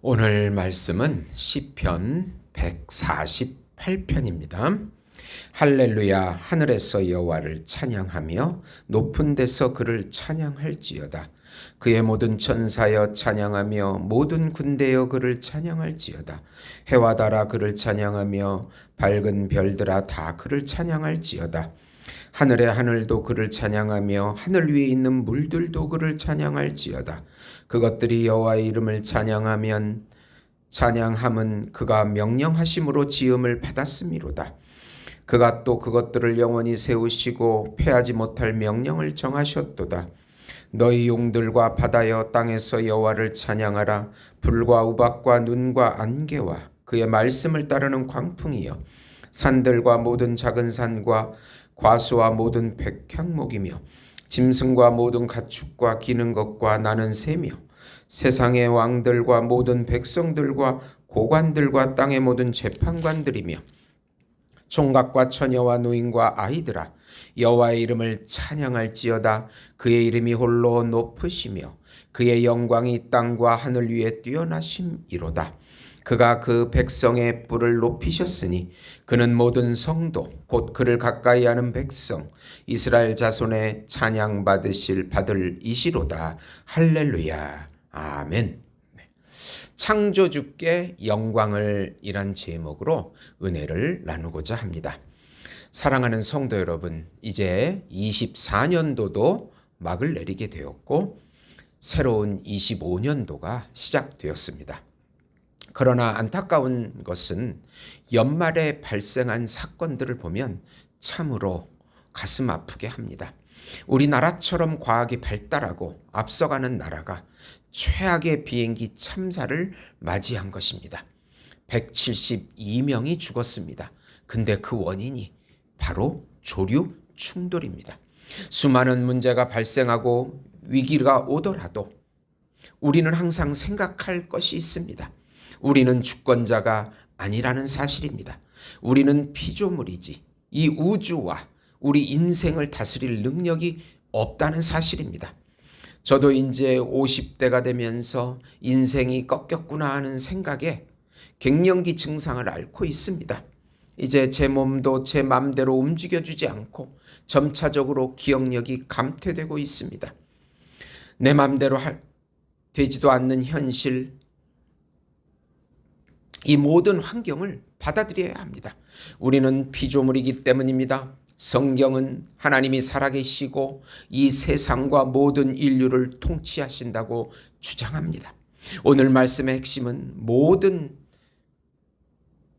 오늘 말씀은 시편 148편입니다. 할렐루야, 하늘에서 여호와를 찬양하며 높은 데서 그를 찬양할지어다. 그의 모든 천사여 찬양하며 모든 군대여 그를 찬양할지어다. 해와 달아 그를 찬양하며 밝은 별들아 다 그를 찬양할지어다. 하늘의 하늘도 그를 찬양하며 하늘 위에 있는 물들도 그를 찬양할지어다. 그것들이 여호와의 이름을 찬양함은 그가 명령하심으로 지음을 받았음이로다. 그가 또 그것들을 영원히 세우시고 패하지 못할 명령을 정하셨도다. 너희 용들과 바다여 땅에서 여호와를 찬양하라. 불과 우박과 눈과 안개와 그의 말씀을 따르는 광풍이여 산들과 모든 작은 산과 과수와 모든 백향목이며 짐승과 모든 가축과 기는 것과 나는 새며 세상의 왕들과 모든 백성들과 고관들과 땅의 모든 재판관들이며 총각과 처녀와 노인과 아이들아 여호와의 이름을 찬양할지어다. 그의 이름이 홀로 높으시며 그의 영광이 땅과 하늘 위에 뛰어나심이로다. 그가 그 백성의 뿔을 높이셨으니 그는 모든 성도 곧 그를 가까이 하는 백성 이스라엘 자손의 찬양 받을 이시로다. 할렐루야. 아멘. 창조주께 영광을 이란 제목으로 은혜를 나누고자 합니다. 사랑하는 성도 여러분, 이제 24년도도 막을 내리게 되었고 새로운 25년도가 시작되었습니다. 그러나 안타까운 것은 연말에 발생한 사건들을 보면 참으로 가슴 아프게 합니다. 우리나라처럼 과학이 발달하고 앞서가는 나라가 최악의 비행기 참사를 맞이한 것입니다. 172명이 죽었습니다. 근데 그 원인이 바로 조류 충돌입니다. 수많은 문제가 발생하고 위기가 오더라도 우리는 항상 생각할 것이 있습니다. 우리는 주권자가 아니라는 사실입니다. 우리는 피조물이지 이 우주와 우리 인생을 다스릴 능력이 없다는 사실입니다. 저도 이제 50대가 되면서 인생이 꺾였구나 하는 생각에 갱년기 증상을 앓고 있습니다. 이제 제 몸도 제 맘대로 움직여주지 않고 점차적으로 기억력이 감퇴되고 있습니다. 내 맘대로 되지도 않는 현실, 이 모든 환경을 받아들여야 합니다. 우리는 피조물이기 때문입니다. 성경은 하나님이 살아계시고 이 세상과 모든 인류를 통치하신다고 주장합니다. 오늘 말씀의 핵심은 모든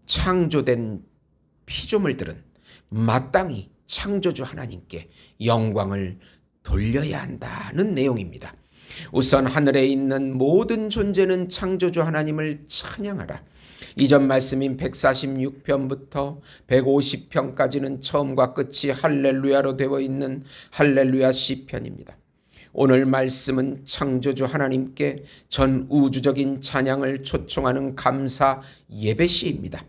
창조된 피조물들은 마땅히 창조주 하나님께 영광을 돌려야 한다는 내용입니다. 우선 하늘에 있는 모든 존재는 창조주 하나님을 찬양하라. 이전 말씀인 146편부터 150편까지는 처음과 끝이 할렐루야로 되어 있는 할렐루야 시편입니다. 오늘 말씀은 창조주 하나님께 전 우주적인 찬양을 초청하는 감사 예배시입니다.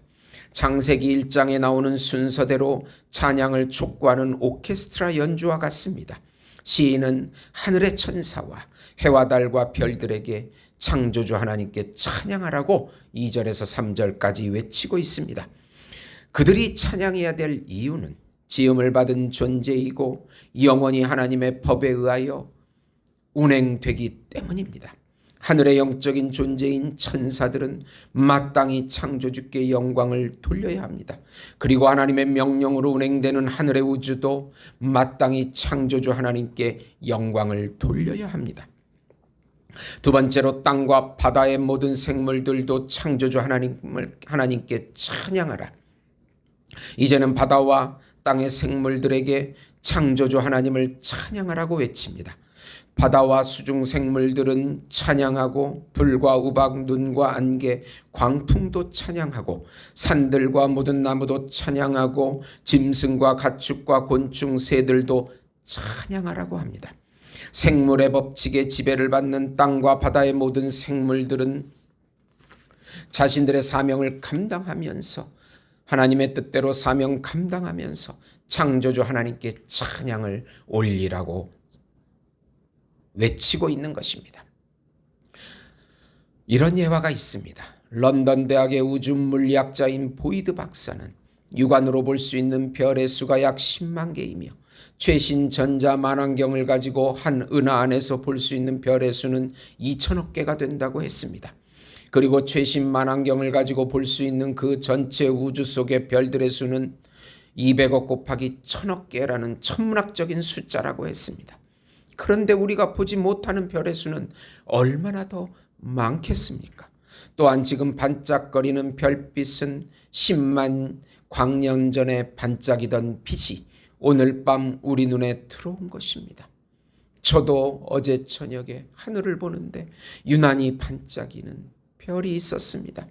창세기 1장에 나오는 순서대로 찬양을 촉구하는 오케스트라 연주와 같습니다. 시인은 하늘의 천사와 해와 달과 별들에게 창조주 하나님께 찬양하라고 2절에서 3절까지 외치고 있습니다. 그들이 찬양해야 될 이유는 지음을 받은 존재이고 영원히 하나님의 법에 의하여 운행되기 때문입니다. 하늘의 영적인 존재인 천사들은 마땅히 창조주께 영광을 돌려야 합니다. 그리고 하나님의 명령으로 운행되는 하늘의 우주도 마땅히 창조주 하나님께 영광을 돌려야 합니다. 두 번째로 땅과 바다의 모든 생물들도 창조주 하나님께 찬양하라. 이제는 바다와 땅의 생물들에게 창조주 하나님을 찬양하라고 외칩니다. 바다와 수중 생물들은 찬양하고 불과 우박, 눈과 안개, 광풍도 찬양하고 산들과 모든 나무도 찬양하고 짐승과 가축과 곤충, 새들도 찬양하라고 합니다. 생물의 법칙에 지배를 받는 땅과 바다의 모든 생물들은 자신들의 사명을 감당하면서 하나님의 뜻대로 사명 감당하면서 창조주 하나님께 찬양을 올리라고 외치고 있는 것입니다. 이런 예화가 있습니다. 런던 대학의 우주물리학자인 보이드 박사는 육안으로 볼 수 있는 별의 수가 약 10만 개이며 최신 전자 망원경을 가지고 한 은하 안에서 볼 수 있는 별의 수는 2천억 개가 된다고 했습니다. 그리고 최신 망원경을 가지고 볼 수 있는 그 전체 우주 속의 별들의 수는 200억 곱하기 1000억 개라는 천문학적인 숫자라고 했습니다. 그런데 우리가 보지 못하는 별의 수는 얼마나 더 많겠습니까? 또한 지금 반짝거리는 별빛은 10만 광년 전에 반짝이던 빛이 오늘 밤 우리 눈에 들어온 것입니다. 저도 어제 저녁에 하늘을 보는데 유난히 반짝이는 별이 있었습니다.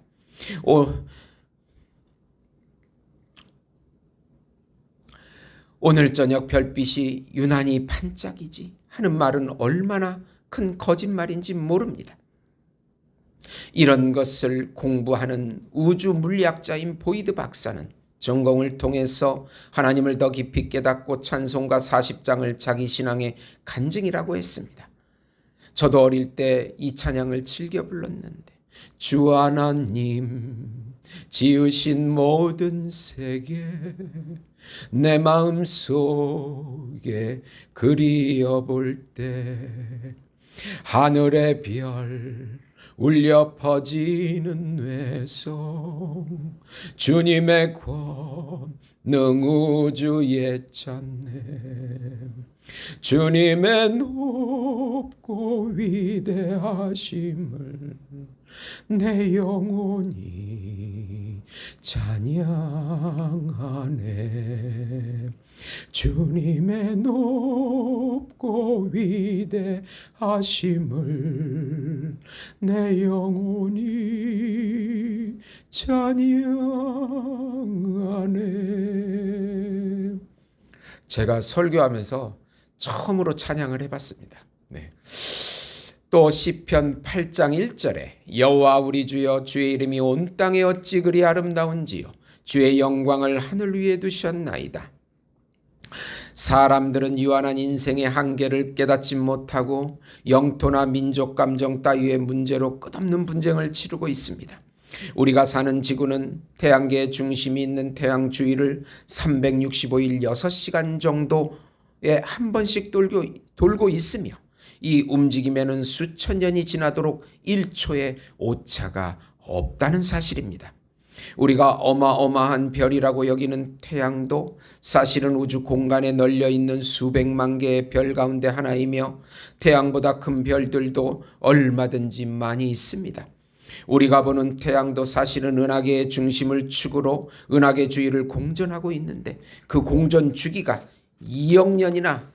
오늘 저녁 별빛이 유난히 반짝이지 하는 말은 얼마나 큰 거짓말인지 모릅니다. 이런 것을 공부하는 우주 물리학자인 보이드 박사는 전공을 통해서 하나님을 더 깊이 깨닫고 찬송가 40장을 자기 신앙의 간증이라고 했습니다. 저도 어릴 때 이 찬양을 즐겨 불렀는데 주 하나님 지으신 모든 세계 내 마음속에 그리어볼 때 하늘의 별 울려 퍼지는 뇌성 주님의 권능 우주에 찬네 주님의 높고 위대하심을 내 영혼이 찬양하네 주님의 높고 위대하심을 내 영혼이 찬양하네. 제가 설교하면서 처음으로 찬양을 해봤습니다. 네. 또 시편 8장 1절에 여호와 우리 주여 주의 이름이 온 땅에 어찌 그리 아름다운지요 주의 영광을 하늘 위에 두셨나이다. 사람들은 유한한 인생의 한계를 깨닫지 못하고 영토나 민족 감정 따위의 문제로 끝없는 분쟁을 치르고 있습니다. 우리가 사는 지구는 태양계의 중심이 있는 태양 주위를 365일 6시간 정도에 한 번씩 돌고 있으며 이 움직임에는 수천 년이 지나도록 1초의 오차가 없다는 사실입니다. 우리가 어마어마한 별이라고 여기는 태양도 사실은 우주 공간에 널려 있는 수백만 개의 별 가운데 하나이며 태양보다 큰 별들도 얼마든지 많이 있습니다. 우리가 보는 태양도 사실은 은하계의 중심을 축으로 은하계 주위를 공전하고 있는데 그 공전 주기가 2억 년이나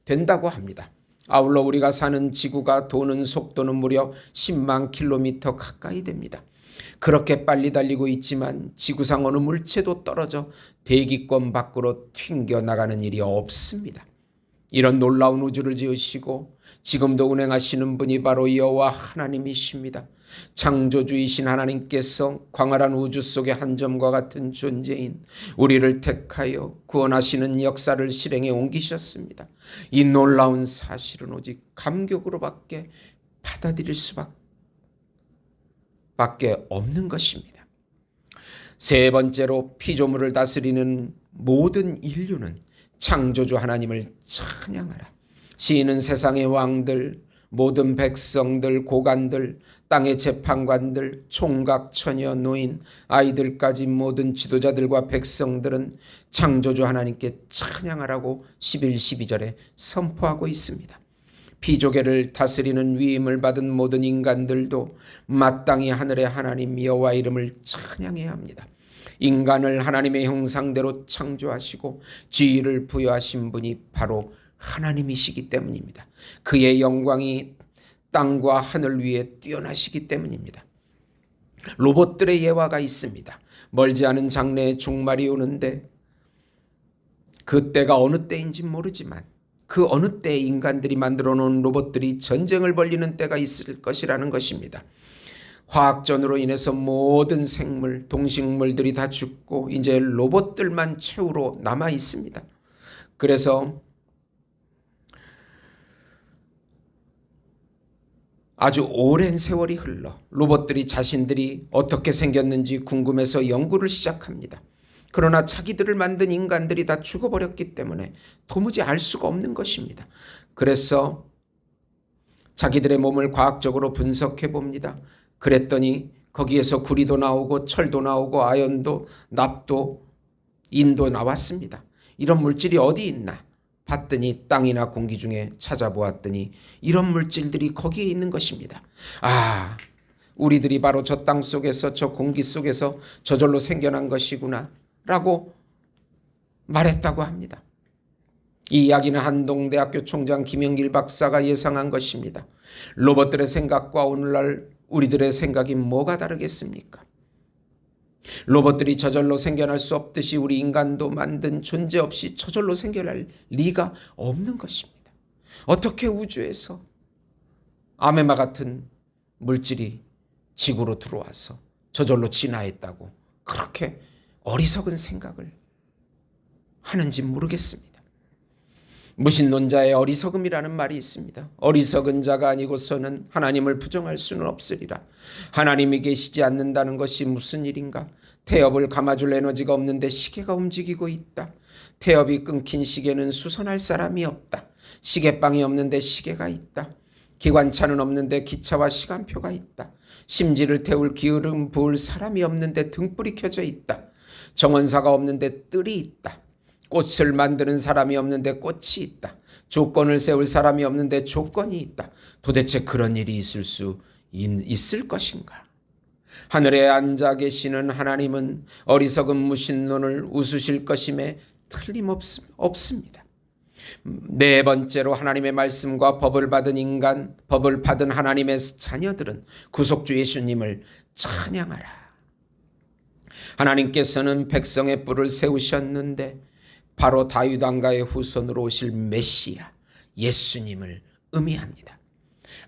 된다고 합니다. 아울러 우리가 사는 지구가 도는 속도는 무려 10만 킬로미터 가까이 됩니다. 그렇게 빨리 달리고 있지만 지구상 어느 물체도 떨어져 대기권 밖으로 튕겨나가는 일이 없습니다. 이런 놀라운 우주를 지으시고 지금도 운행하시는 분이 바로 여호와 하나님이십니다. 창조주이신 하나님께서 광활한 우주 속의 한 점과 같은 존재인 우리를 택하여 구원하시는 역사를 실행에 옮기셨습니다. 이 놀라운 사실은 오직 감격으로밖에 받아들일 수밖에 없는 것입니다. 세 번째로 피조물을 다스리는 모든 인류는 창조주 하나님을 찬양하라. 시인은 세상의 왕들, 모든 백성들, 고관들, 땅의 재판관들, 총각, 처녀, 노인, 아이들까지 모든 지도자들과 백성들은 창조주 하나님께 찬양하라고 11, 12절에 선포하고 있습니다. 피조계를 다스리는 위임을 받은 모든 인간들도 마땅히 하늘의 하나님 여호와 이름을 찬양해야 합니다. 인간을 하나님의 형상대로 창조하시고 지위를 부여하신 분이 바로 하나님이시기 때문입니다. 그의 영광이 땅과 하늘 위에 뛰어나시기 때문입니다. 로봇들의 예화가 있습니다. 멀지 않은 장래에 종말이 오는데 그 때가 어느 때인지 모르지만 그 어느 때 인간들이 만들어 놓은 로봇들이 전쟁을 벌이는 때가 있을 것이라는 것입니다. 화학전으로 인해서 모든 생물, 동식물들이 다 죽고 이제 로봇들만 최후로 남아 있습니다. 그래서 아주 오랜 세월이 흘러 로봇들이 자신들이 어떻게 생겼는지 궁금해서 연구를 시작합니다. 그러나 자기들을 만든 인간들이 다 죽어버렸기 때문에 도무지 알 수가 없는 것입니다. 그래서 자기들의 몸을 과학적으로 분석해 봅니다. 그랬더니 거기에서 구리도 나오고 철도 나오고 아연도, 납도, 인도 나왔습니다. 이런 물질이 어디 있나 봤더니 땅이나 공기 중에 찾아보았더니 이런 물질들이 거기에 있는 것입니다. 아, 우리들이 바로 저 땅 속에서 저 공기 속에서 저절로 생겨난 것이구나 라고 말했다고 합니다. 이 이야기는 한동대학교 총장 김영길 박사가 예상한 것입니다. 로봇들의 생각과 오늘날 우리들의 생각이 뭐가 다르겠습니까? 로봇들이 저절로 생겨날 수 없듯이 우리 인간도 만든 존재 없이 저절로 생겨날 리가 없는 것입니다. 어떻게 우주에서 아메바 같은 물질이 지구로 들어와서 저절로 진화했다고 그렇게 어리석은 생각을 하는지 모르겠습니다. 무신론자의 어리석음이라는 말이 있습니다. 어리석은 자가 아니고서는 하나님을 부정할 수는 없으리라. 하나님이 계시지 않는다는 것이 무슨 일인가? 태엽을 감아줄 에너지가 없는데 시계가 움직이고 있다. 태엽이 끊긴 시계는 수선할 사람이 없다. 시계방이 없는데 시계가 있다. 기관차는 없는데 기차와 시간표가 있다. 심지를 태울 기울음 부을 사람이 없는데 등불이 켜져 있다. 정원사가 없는데 뜰이 있다. 꽃을 만드는 사람이 없는데 꽃이 있다. 조건을 세울 사람이 없는데 조건이 있다. 도대체 그런 일이 있을 것인가? 하늘에 앉아 계시는 하나님은 어리석은 무신론을 웃으실 것임에 틀림없습니다. 네 번째로 하나님의 말씀과 법을 받은 인간, 법을 받은 하나님의 자녀들은 구속주 예수님을 찬양하라. 하나님께서는 백성의 뿔을 세우셨는데 바로 다윗 왕가의 후손으로 오실 메시아 예수님을 의미합니다.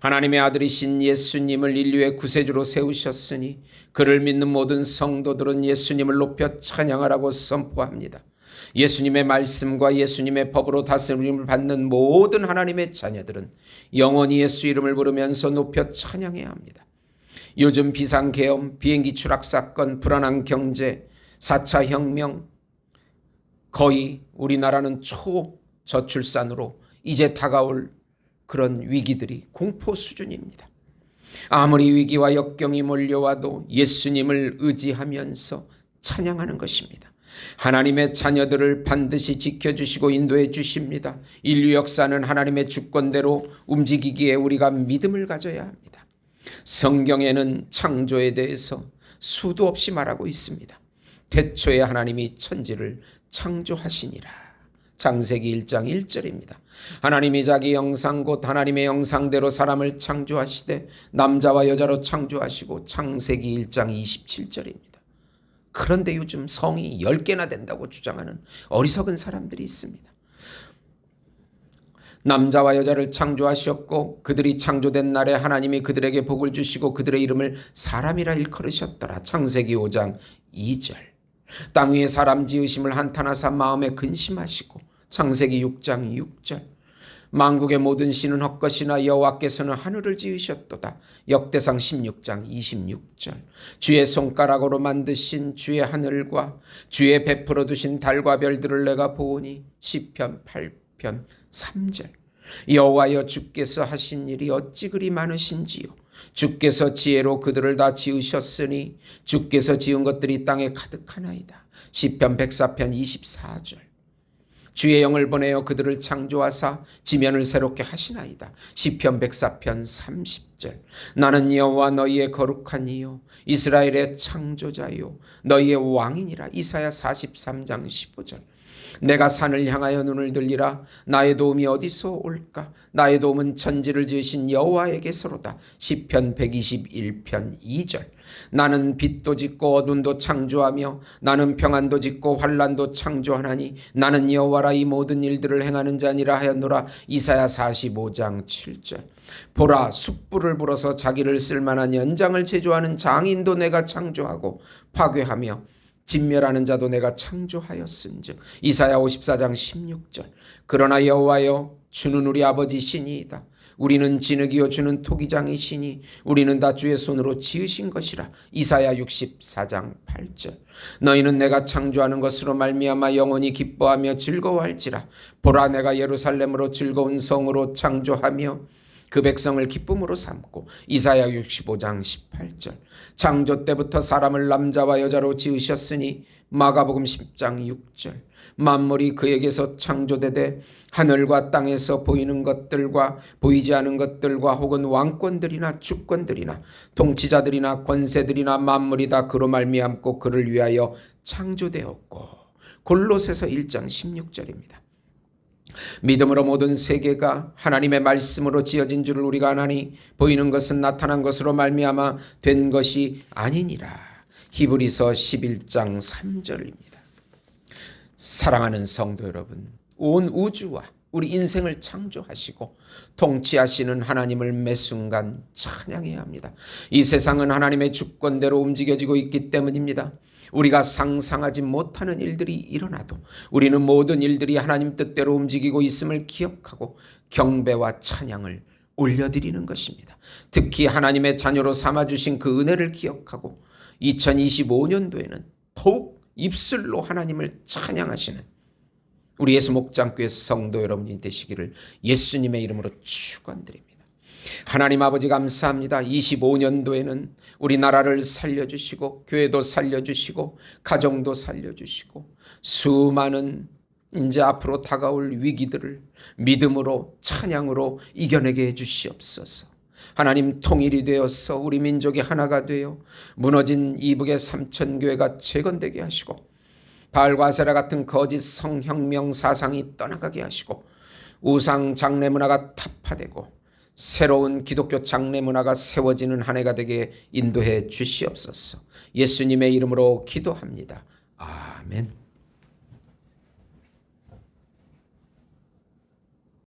하나님의 아들이신 예수님을 인류의 구세주로 세우셨으니 그를 믿는 모든 성도들은 예수님을 높여 찬양하라고 선포합니다. 예수님의 말씀과 예수님의 법으로 다스림을 받는 모든 하나님의 자녀들은 영원히 예수 이름을 부르면서 높여 찬양해야 합니다. 요즘 비상계엄, 비행기 추락 사건, 불안한 경제, 4차 혁명, 거의 우리나라는 초저출산으로 이제 다가올 그런 위기들이 공포 수준입니다. 아무리 위기와 역경이 몰려와도 예수님을 의지하면서 찬양하는 것입니다. 하나님의 자녀들을 반드시 지켜주시고 인도해 주십니다. 인류 역사는 하나님의 주권대로 움직이기에 우리가 믿음을 가져야 합니다. 성경에는 창조에 대해서 수도 없이 말하고 있습니다. 태초에 하나님이 천지를 창조하시니라. 창세기 1장 1절입니다. 하나님이 자기 형상 곧 하나님의 형상대로 사람을 창조하시되 남자와 여자로 창조하시고 창세기 1장 27절입니다. 그런데 요즘 성이 10개나 된다고 주장하는 어리석은 사람들이 있습니다. 남자와 여자를 창조하셨고 그들이 창조된 날에 하나님이 그들에게 복을 주시고 그들의 이름을 사람이라 일컬으셨더라. 창세기 5장 2절. 땅 위에 사람 지으심을 한탄하사 마음에 근심하시고 창세기 6장 6절. 만국의 모든 신은 헛것이나 여호와께서는 하늘을 지으셨도다. 역대상 16장 26절. 주의 손가락으로 만드신 주의 하늘과 주의 베풀어 두신 달과 별들을 내가 보오니 시편 8편 3절. 여호와여 주께서 하신 일이 어찌 그리 많으신지요. 주께서 지혜로 그들을 다 지으셨으니 주께서 지은 것들이 땅에 가득하나이다. 시편 104편 24절. 주의 영을 보내어 그들을 창조하사 지면을 새롭게 하시나이다. 시편 104편 30절. 나는 여호와 너희의 거룩한 이요 이스라엘의 창조자요 너희의 왕이니라. 이사야 43장 15절. 내가 산을 향하여 눈을 들리라. 나의 도움이 어디서 올까? 나의 도움은 천지를 지으신 여호와에게서로다. 시편 121편 2절. 나는 빛도 짓고 어둠도 창조하며 나는 평안도 짓고 환난도 창조하나니 나는 여호와라. 이 모든 일들을 행하는 자니라 하였노라. 이사야 45장 7절. 보라, 숯불을 불어서 자기를 쓸만한 연장을 제조하는 장인도 내가 창조하고 파괴하며 진멸하는 자도 내가 창조하였은즉. 이사야 54장 16절. 그러나 여호와여 주는 우리 아버지시니이다. 우리는 진흙이요 주는 토기장이시니 우리는 다 주의 손으로 지으신 것이라. 이사야 64장 8절. 너희는 내가 창조하는 것으로 말미암아 영원히 기뻐하며 즐거워할지라. 보라, 내가 예루살렘으로 즐거운 성으로 창조하며 그 백성을 기쁨으로 삼고. 이사야 65장 18절. 창조 때부터 사람을 남자와 여자로 지으셨으니. 마가복음 10장 6절. 만물이 그에게서 창조되되 하늘과 땅에서 보이는 것들과 보이지 않은 것들과 혹은 왕권들이나 주권들이나 통치자들이나 권세들이나 만물이 다 그로 말미암고 그를 위하여 창조되었고. 골로새서 1장 16절입니다. 믿음으로 모든 세계가 하나님의 말씀으로 지어진 줄을 우리가 아나니 보이는 것은 나타난 것으로 말미암아 된 것이 아니니라. 히브리서 11장 3절입니다. 사랑하는 성도 여러분, 온 우주와 우리 인생을 창조하시고 통치하시는 하나님을 매순간 찬양해야 합니다. 이 세상은 하나님의 주권대로 움직여지고 있기 때문입니다. 우리가 상상하지 못하는 일들이 일어나도 우리는 모든 일들이 하나님 뜻대로 움직이고 있음을 기억하고 경배와 찬양을 올려드리는 것입니다. 특히 하나님의 자녀로 삼아주신 그 은혜를 기억하고 2025년도에는 더욱 입술로 하나님을 찬양하시는 우리 예수 목장교회 성도 여러분이 되시기를 예수님의 이름으로 축원드립니다. 하나님 아버지 감사합니다. 25년도에는 우리나라를 살려주시고 교회도 살려주시고 가정도 살려주시고 수많은 이제 앞으로 다가올 위기들을 믿음으로 찬양으로 이겨내게 해주시옵소서. 하나님, 통일이 되어서 우리 민족이 하나가 되어 무너진 이북의 삼천교회가 재건되게 하시고 바알과 아세라 같은 거짓 성혁명 사상이 떠나가게 하시고 우상 장례 문화가 타파되고 새로운 기독교 장례 문화가 세워지는 한 해가 되게 인도해 주시옵소서. 예수님의 이름으로 기도합니다. 아멘.